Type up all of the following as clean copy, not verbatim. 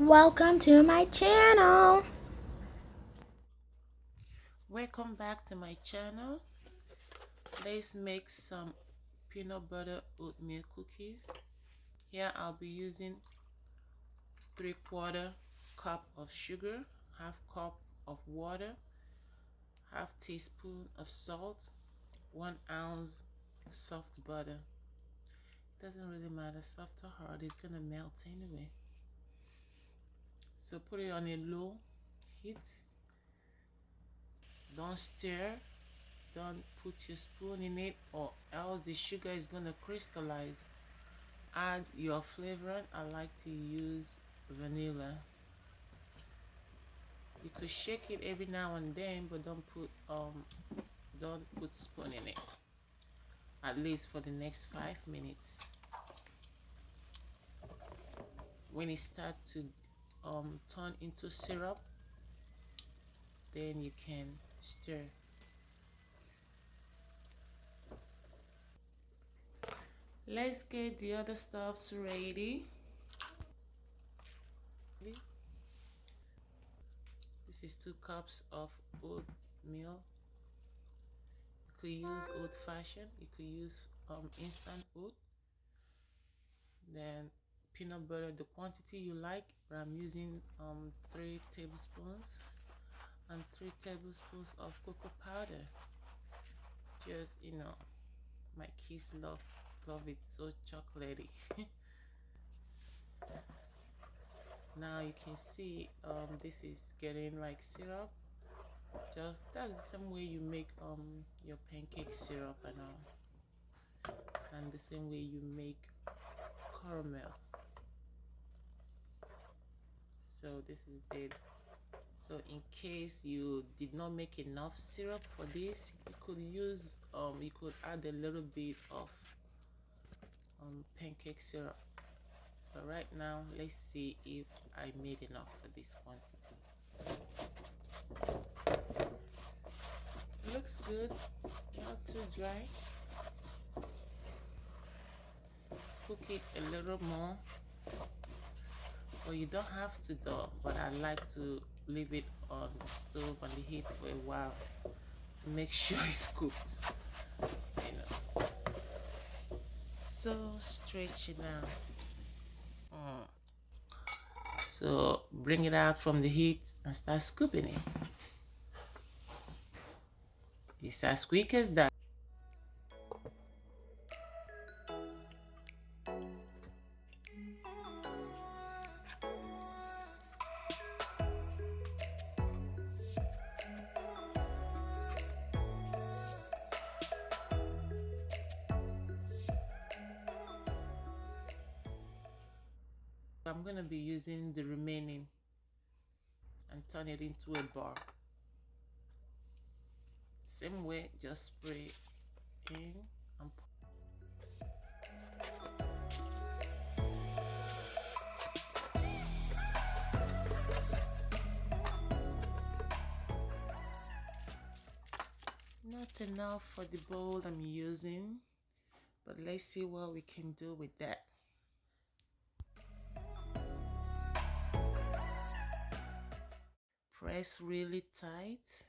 Welcome to my channel. Welcome back to my channel. Let's make some peanut butter oatmeal cookies. Here I'll be using 3/4 cup of sugar, half cup of water, half teaspoon of salt, 1 ounce soft butter. It doesn't really matter, soft or hard, it's gonna melt anyway. So put it on a low heat. Don't stir. Don't put your spoon in it or else the sugar is gonna crystallize. Add your flavoring. I like to use vanilla. You could shake it every now and then, but don't put spoon in it, at least for the next 5 minutes. When it starts to turn into syrup, then you can stir. Let's get the other stuffs ready. This is 2 cups of oatmeal. You could use old fashioned, you could use instant oat. Then peanut butter, the quantity you like, but I'm using 3 tablespoons and 3 tablespoons of cocoa powder. Just, my kids love it, so chocolatey. Now you can see this is getting like syrup. Just that's the same way you make your pancake syrup and the same way you make caramel. So this is it. So in case you did not make enough syrup for this, you could use you could add a little bit of pancake syrup. But right now, let's see if I made enough for this quantity. Looks good, not too dry. Cook it a little more, or you don't have to though, but I like to leave it on the stove on the heat for a while to make sure it's cooked, so stretch it now. So bring it out from the heat and start scooping it. It's as quick as that. I'm going to be using the remaining and turn it into a bar. Same way, just spray in and not enough for the bowl I'm using, but let's see what we can do with that. Press really tight.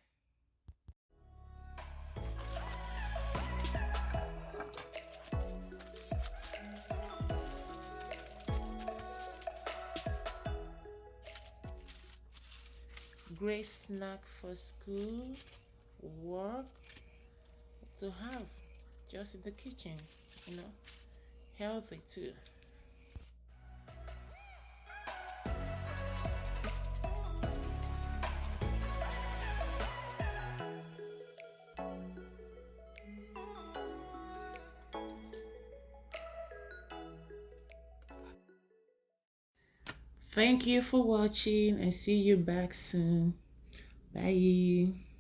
Great snack for school, work, to have just in the kitchen, healthy too. Thank you for watching and see you back soon. Bye.